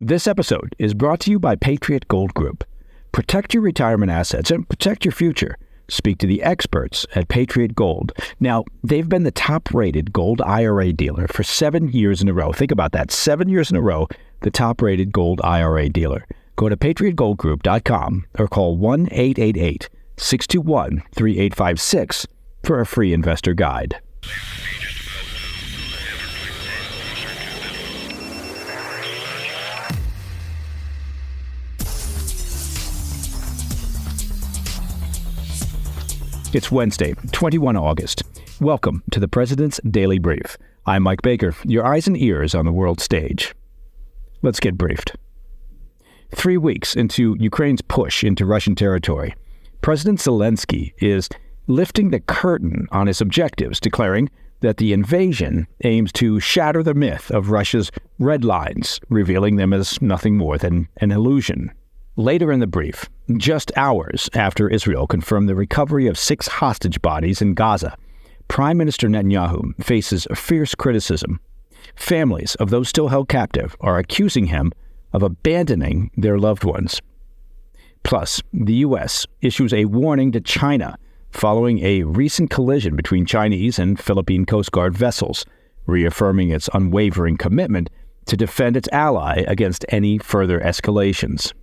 This episode is brought to you by Patriot Gold Group. Protect your retirement assets and protect your future. Speak to the experts at Patriot Gold. Now, they've been the top-rated gold IRA dealer for 7 years in a row. Think about that. 7 years in a row, the top-rated gold IRA dealer. Go to patriotgoldgroup.com or call 1-888-621-3856 for a free investor guide. It's Wednesday, 21 August. Welcome to the President's Daily Brief. I'm Mike Baker, your eyes and ears on the world stage. Let's get briefed. 3 weeks into Ukraine's push into Russian territory, President Zelensky is lifting the curtain on his objectives, declaring that the invasion aims to shatter the myth of Russia's red lines, revealing them as nothing more than an illusion. Later in the brief, just hours after Israel confirmed the recovery of 6 hostage bodies in Gaza, Prime Minister Netanyahu faces fierce criticism. Families of those still held captive are accusing him of abandoning their loved ones. Plus, the U.S. issues a warning to China following a recent collision between Chinese and Philippine Coast Guard vessels, reaffirming its unwavering commitment to defend its ally against any further escalations.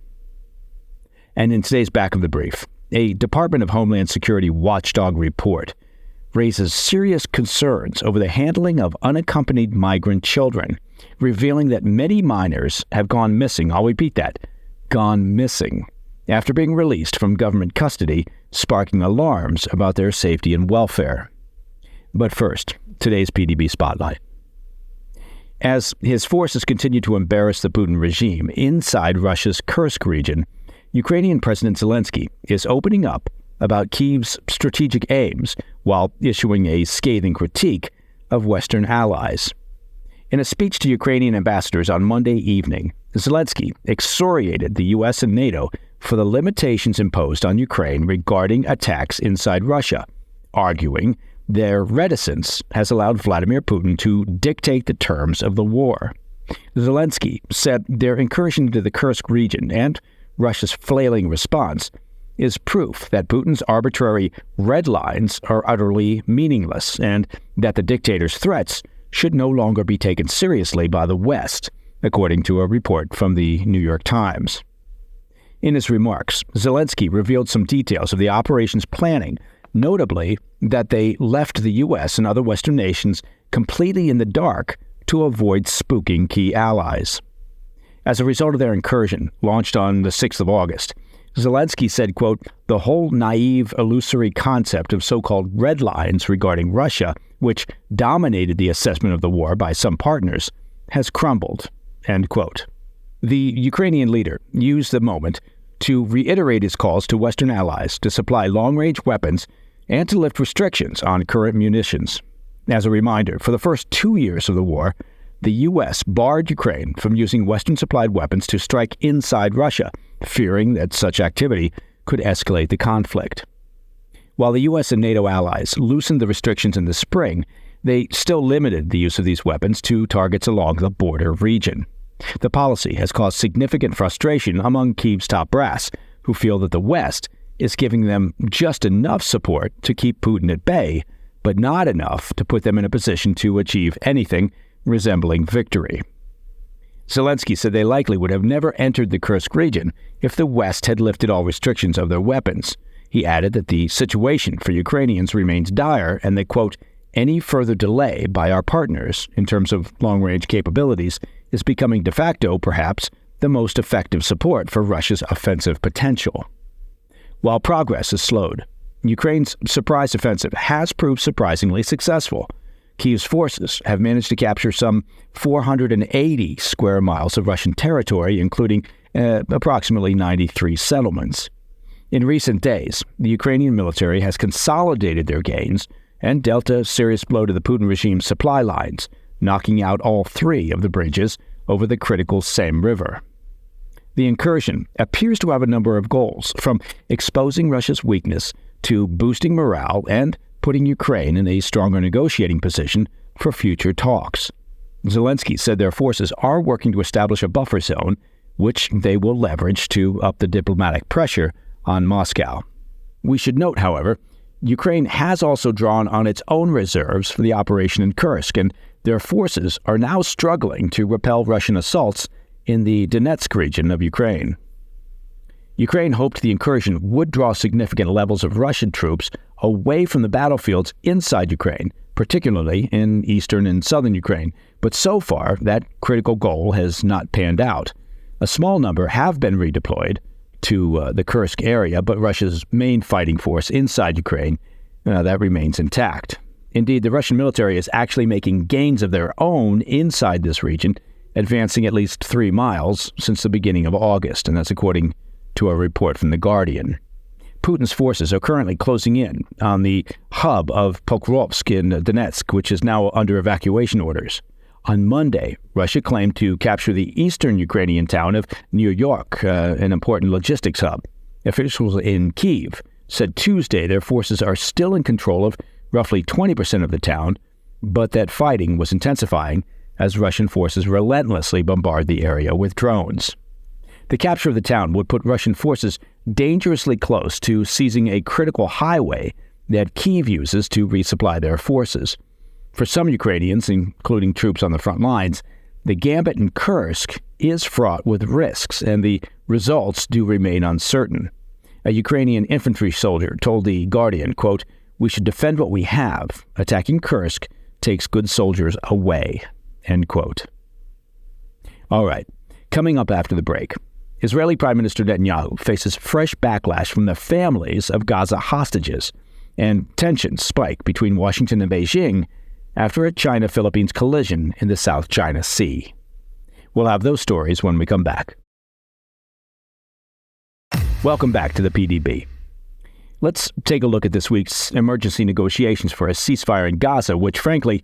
And in today's back of the brief, a Department of Homeland Security Watchdog report raises serious concerns over the handling of unaccompanied migrant children, revealing that many minors have gone missing. I'll repeat that, gone missing, after being released from government custody, sparking alarms about their safety and welfare. But first, today's PDB Spotlight. As his forces continue to embarrass the Putin regime inside Russia's Kursk region, Ukrainian President Zelensky is opening up about Kyiv's strategic aims while issuing a scathing critique of Western allies. In a speech to Ukrainian ambassadors on Monday evening, Zelensky excoriated the U.S. and NATO for the limitations imposed on Ukraine regarding attacks inside Russia, arguing their reticence has allowed Vladimir Putin to dictate the terms of the war. Zelensky said their incursion into the Kursk region and Russia's flailing response is proof that Putin's arbitrary red lines are utterly meaningless and that the dictator's threats should no longer be taken seriously by the West, according to a report from the New York Times. In his remarks, Zelensky revealed some details of the operation's planning, notably that they left the U.S. and other Western nations completely in the dark to avoid spooking key allies. As a result of their incursion, launched on the 6th of August, Zelensky said, quote, "The whole naive, illusory concept of so-called red lines regarding Russia, which dominated the assessment of the war by some partners, has crumbled," end quote. The Ukrainian leader used the moment to reiterate his calls to Western allies to supply long-range weapons and to lift restrictions on current munitions. As a reminder, for the first 2 years of the war, the U.S. barred Ukraine from using Western-supplied weapons to strike inside Russia, fearing that such activity could escalate the conflict. While the U.S. and NATO allies loosened the restrictions in the spring, they still limited the use of these weapons to targets along the border region. The policy has caused significant frustration among Kyiv's top brass, who feel that the West is giving them just enough support to keep Putin at bay, but not enough to put them in a position to achieve anything resembling victory. Zelensky said they likely would have never entered the Kursk region if the West had lifted all restrictions of their weapons. He added that the situation for Ukrainians remains dire and that, quote, "any further delay by our partners in terms of long-range capabilities is becoming de facto, perhaps, the most effective support for Russia's offensive potential." While progress has slowed, Ukraine's surprise offensive has proved surprisingly successful. Kyiv's forces have managed to capture some 480 square miles of Russian territory, including approximately 93 settlements. In recent days, the Ukrainian military has consolidated their gains and dealt a serious blow to the Putin regime's supply lines, knocking out all 3 of the bridges over the critical Same River. The incursion appears to have a number of goals, from exposing Russia's weakness to boosting morale and putting Ukraine in a stronger negotiating position for future talks. Zelensky said their forces are working to establish a buffer zone, which they will leverage to up the diplomatic pressure on Moscow. We should note, however, Ukraine has also drawn on its own reserves for the operation in Kursk, and their forces are now struggling to repel Russian assaults in the Donetsk region of Ukraine. Ukraine hoped the incursion would draw significant levels of Russian troops away from the battlefields inside Ukraine, particularly in eastern and southern Ukraine, but so far that critical goal has not panned out. A small number have been redeployed to the Kursk area, but Russia's main fighting force inside Ukraine, that remains intact. Indeed, the Russian military is actually making gains of their own inside this region, advancing at least 3 miles since the beginning of August, and that's according to a report from The Guardian. Putin's forces are currently closing in on the hub of Pokrovsk in Donetsk, which is now under evacuation orders. On Monday, Russia claimed to capture the eastern Ukrainian town of New York, an important logistics hub. Officials in Kyiv said Tuesday their forces are still in control of roughly 20% of the town, but that fighting was intensifying as Russian forces relentlessly bombard the area with drones. The capture of the town would put Russian forces dangerously close to seizing a critical highway that Kyiv uses to resupply their forces. For some Ukrainians, including troops on the front lines, the gambit in Kursk is fraught with risks, and the results do remain uncertain. A Ukrainian infantry soldier told The Guardian, quote, "We should defend what we have. Attacking Kursk takes good soldiers away," end quote. All right, coming up after the break, Israeli Prime Minister Netanyahu faces fresh backlash from the families of Gaza hostages, and tensions spike between Washington and Beijing after a China-Philippines collision in the South China Sea. We'll have those stories when we come back. Welcome back to the PDB. Let's take a look at this week's emergency negotiations for a ceasefire in Gaza, which frankly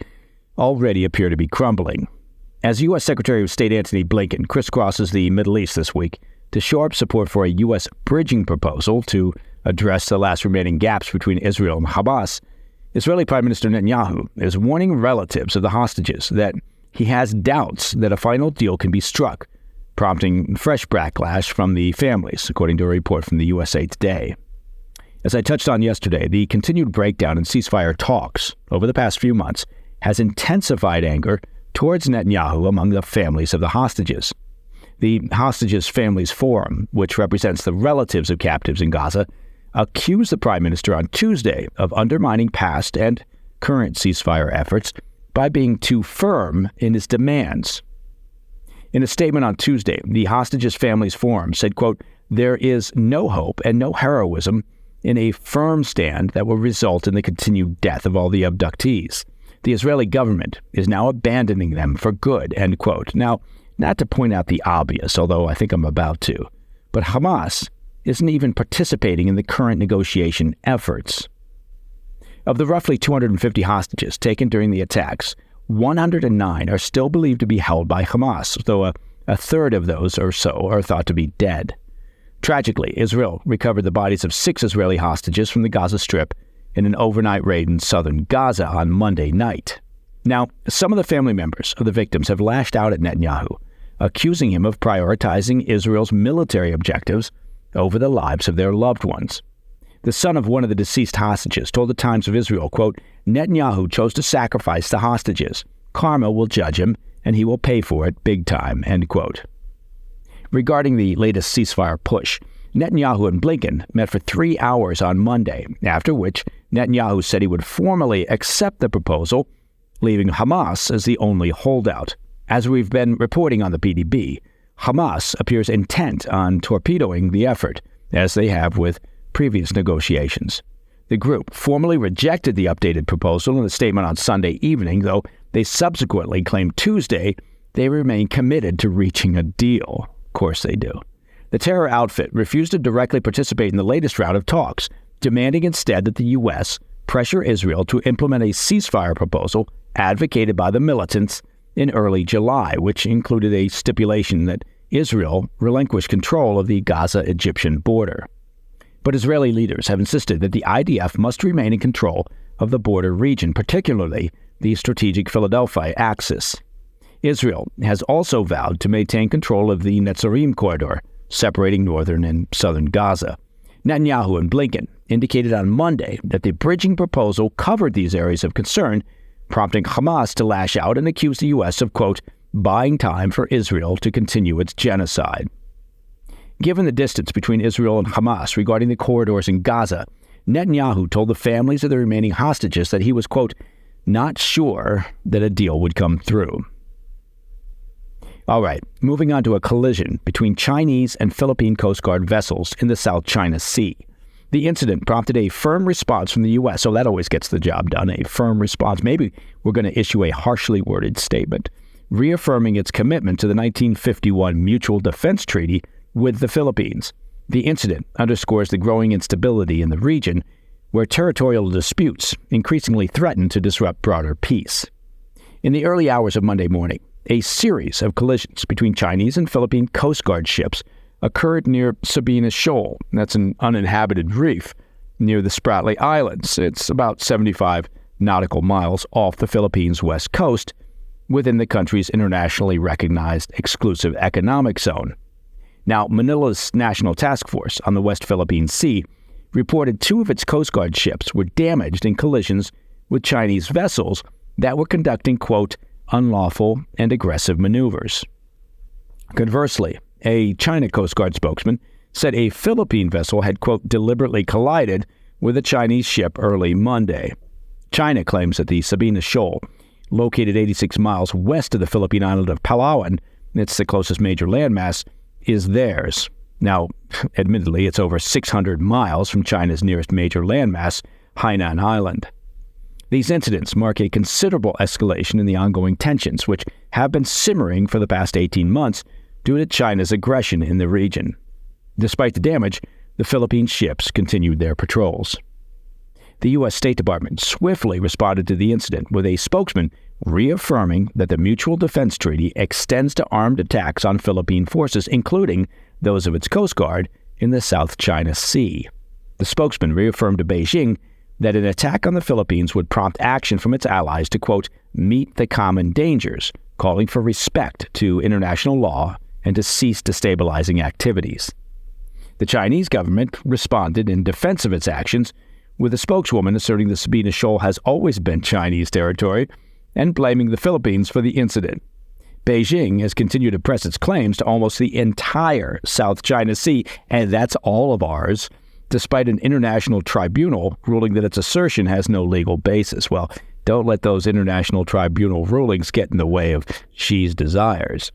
already appear to be crumbling. As U.S. Secretary of State Antony Blinken crisscrosses the Middle East this week to shore up support for a U.S. bridging proposal to address the last remaining gaps between Israel and Hamas, Israeli Prime Minister Netanyahu is warning relatives of the hostages that he has doubts that a final deal can be struck, prompting fresh backlash from the families, according to a report from the USA Today. As I touched on yesterday, the continued breakdown in ceasefire talks over the past few months has intensified anger towards Netanyahu among the families of the hostages. The Hostages Families Forum, which represents the relatives of captives in Gaza, accused the Prime Minister on Tuesday of undermining past and current ceasefire efforts by being too firm in his demands. In a statement on Tuesday, the Hostages Families Forum said, quote, "There is no hope and no heroism in a firm stand that will result in the continued death of all the abductees. The Israeli government is now abandoning them for good," end quote. Now, not to point out the obvious, although I think I'm about to, but Hamas isn't even participating in the current negotiation efforts. Of the roughly 250 hostages taken during the attacks, 109 are still believed to be held by Hamas, though a third of those or so are thought to be dead. Tragically, Israel recovered the bodies of 6 Israeli hostages from the Gaza Strip in an overnight raid in southern Gaza on Monday night. Now, some of the family members of the victims have lashed out at Netanyahu, accusing him of prioritizing Israel's military objectives over the lives of their loved ones. The son of one of the deceased hostages told the Times of Israel, quote, "Netanyahu chose to sacrifice the hostages. Karma will judge him, and he will pay for it big time," end quote. Regarding the latest ceasefire push, Netanyahu and Blinken met for 3 hours on Monday, after which Netanyahu said he would formally accept the proposal, leaving Hamas as the only holdout. As we've been reporting on the PDB, Hamas appears intent on torpedoing the effort, as they have with previous negotiations. The group formally rejected the updated proposal in a statement on Sunday evening, though they subsequently claimed Tuesday they remain committed to reaching a deal. Of course they do. The terror outfit refused to directly participate in the latest round of talks, demanding instead that the U.S. pressure Israel to implement a ceasefire proposal advocated by the militants in early July, which included a stipulation that Israel relinquish control of the Gaza-Egyptian border. But Israeli leaders have insisted that the IDF must remain in control of the border region, particularly the strategic Philadelphia axis. Israel has also vowed to maintain control of the Netzarim corridor, separating northern and southern Gaza. Netanyahu and Blinken indicated on Monday that the bridging proposal covered these areas of concern, prompting Hamas to lash out and accuse the U.S. of, quote, buying time for Israel to continue its genocide. Given the distance between Israel and Hamas regarding the corridors in Gaza, Netanyahu told the families of the remaining hostages that he was, quote, not sure that a deal would come through. All right, moving on to a collision between Chinese and Philippine Coast Guard vessels in the South China Sea. The incident prompted a firm response from the U.S., so that always gets the job done, a firm response. Maybe we're going to issue a harshly worded statement, reaffirming its commitment to the 1951 Mutual Defense Treaty with the Philippines. The incident underscores the growing instability in the region, where territorial disputes increasingly threaten to disrupt broader peace. In the early hours of Monday morning, a series of collisions between Chinese and Philippine Coast Guard ships occurred near Sabina Shoal. That's an uninhabited reef near the Spratly Islands. It's about 75 nautical miles off the Philippines' west coast, within the country's internationally recognized exclusive economic zone. Now, Manila's National Task Force on the West Philippine Sea reported 2 of its Coast Guard ships were damaged in collisions with Chinese vessels that were conducting, quote, unlawful and aggressive maneuvers. Conversely, a China Coast Guard spokesman said a Philippine vessel had, quote, deliberately collided with a Chinese ship early Monday. China claims that the Sabina Shoal, located 86 miles west of the Philippine island of Palawan, it's the closest major landmass, is theirs. Now, admittedly, it's over 600 miles from China's nearest major landmass, Hainan Island. These incidents mark a considerable escalation in the ongoing tensions, which have been simmering for the past 18 months due to China's aggression in the region. Despite the damage, the Philippine ships continued their patrols. The U.S. State Department swiftly responded to the incident with a spokesman reaffirming that the Mutual Defense Treaty extends to armed attacks on Philippine forces, including those of its Coast Guard in the South China Sea. The spokesman reaffirmed to Beijing that an attack on the Philippines would prompt action from its allies to, quote, meet the common dangers, calling for respect to international law and to cease destabilizing activities. The Chinese government responded in defense of its actions, with a spokeswoman asserting the Sabina Shoal has always been Chinese territory and blaming the Philippines for the incident. Beijing has continued to press its claims to almost the entire South China Sea, and that's all of ours, despite an international tribunal ruling that its assertion has no legal basis. Well, don't let those international tribunal rulings get in the way of Xi's desires.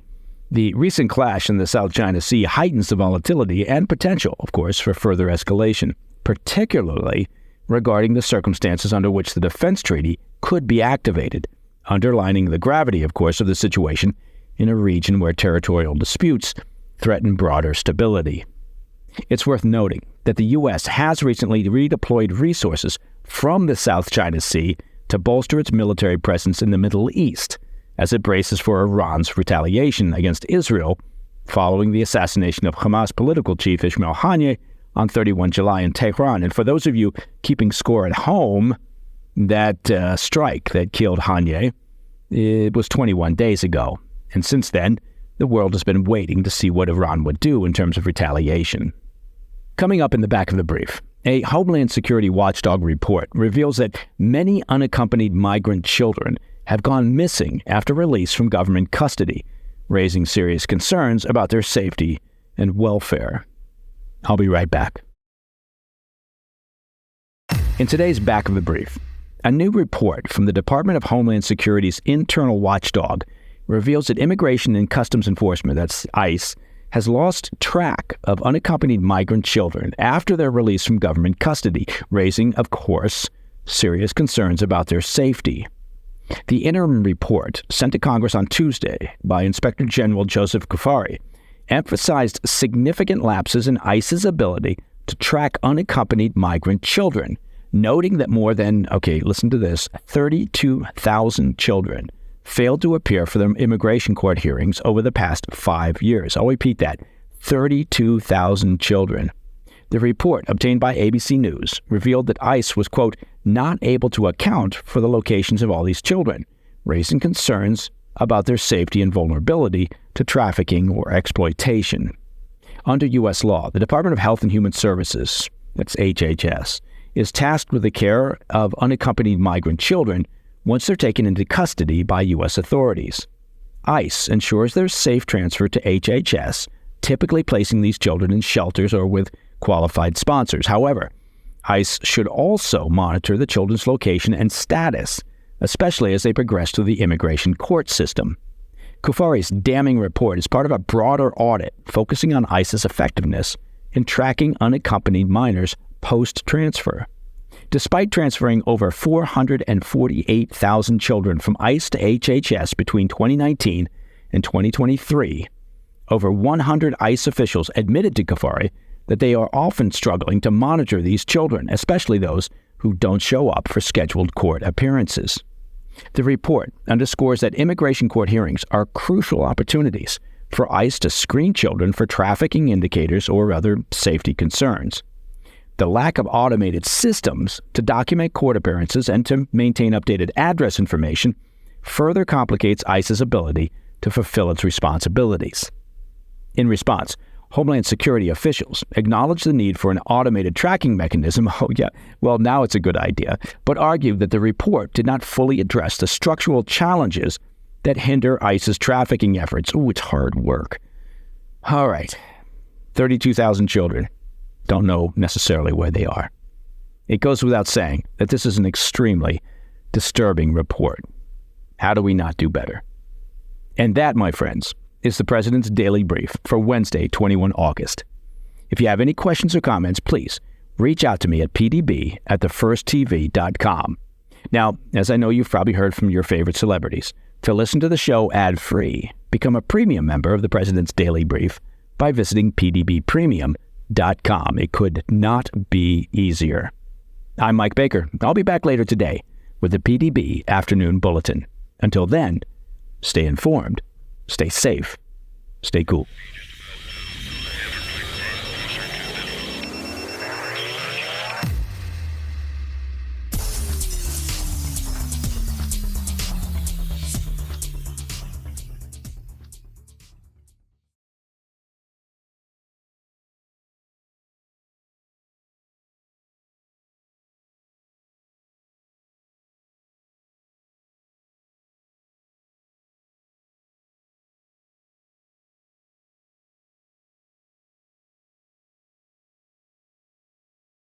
The recent clash in the South China Sea heightens the volatility and potential, of course, for further escalation, particularly regarding the circumstances under which the defense treaty could be activated, underlining the gravity, of course, of the situation in a region where territorial disputes threaten broader stability. It's worth noting that the U.S. has recently redeployed resources from the South China Sea to bolster its military presence in the Middle East as it braces for Iran's retaliation against Israel following the assassination of Hamas political chief Ismail Haniyeh on 31 July in Tehran. And for those of you keeping score at home, that strike that killed Haniyeh, it was 21 days ago. And since then, the world has been waiting to see what Iran would do in terms of retaliation. Coming up in the back of the brief, a Homeland Security Watchdog report reveals that many unaccompanied migrant children have gone missing after release from government custody, raising serious concerns about their safety and welfare. I'll be right back. In today's back of the brief, a new report from the Department of Homeland Security's internal watchdog reveals that Immigration and Customs Enforcement, that's ICE, has lost track of unaccompanied migrant children after their release from government custody, raising, of course, serious concerns about their safety. The interim report, sent to Congress on Tuesday by Inspector General Joseph Ghaffari, emphasized significant lapses in ICE's ability to track unaccompanied migrant children, noting that more than, listen to this, 32,000 children failed to appear for their immigration court hearings over the past 5 years. I'll repeat that, 32,000 children. The report, obtained by ABC News, revealed that ICE was, quote, not able to account for the locations of all these children, raising concerns about their safety and vulnerability to trafficking or exploitation. Under U.S. law, the Department of Health and Human Services, that's HHS, is tasked with the care of unaccompanied migrant children once they're taken into custody by U.S. authorities. ICE ensures their safe transfer to HHS, typically placing these children in shelters or with qualified sponsors. However, ICE should also monitor the children's location and status, especially as they progress through the immigration court system. Kufari's damning report is part of a broader audit focusing on ICE's effectiveness in tracking unaccompanied minors post-transfer. Despite transferring over 448,000 children from ICE to HHS between 2019 and 2023, over 100 ICE officials admitted to Kufari that they are often struggling to monitor these children, especially those who don't show up for scheduled court appearances. The report underscores that immigration court hearings are crucial opportunities for ICE to screen children for trafficking indicators or other safety concerns. The lack of automated systems to document court appearances and to maintain updated address information further complicates ICE's ability to fulfill its responsibilities. In response, Homeland Security officials acknowledged the need for an automated tracking mechanism. Oh yeah, well now it's a good idea, but argued that the report did not fully address the structural challenges that hinder ICE's trafficking efforts. Ooh, it's hard work. All right, 32,000 children. Don't know necessarily where they are. It goes without saying that this is an extremely disturbing report. How do we not do better? And that, my friends, is the President's Daily Brief for Wednesday, 21 August. If you have any questions or comments, please reach out to me at pdb@thefirsttv.com. Now, as I know you've probably heard from your favorite celebrities, to listen to the show ad-free, become a premium member of the President's Daily Brief by visiting pdbpremium.com. It could not be easier. I'm Mike Baker. I'll be back later today with the PDB Afternoon Bulletin. Until then, stay informed, stay safe, stay cool.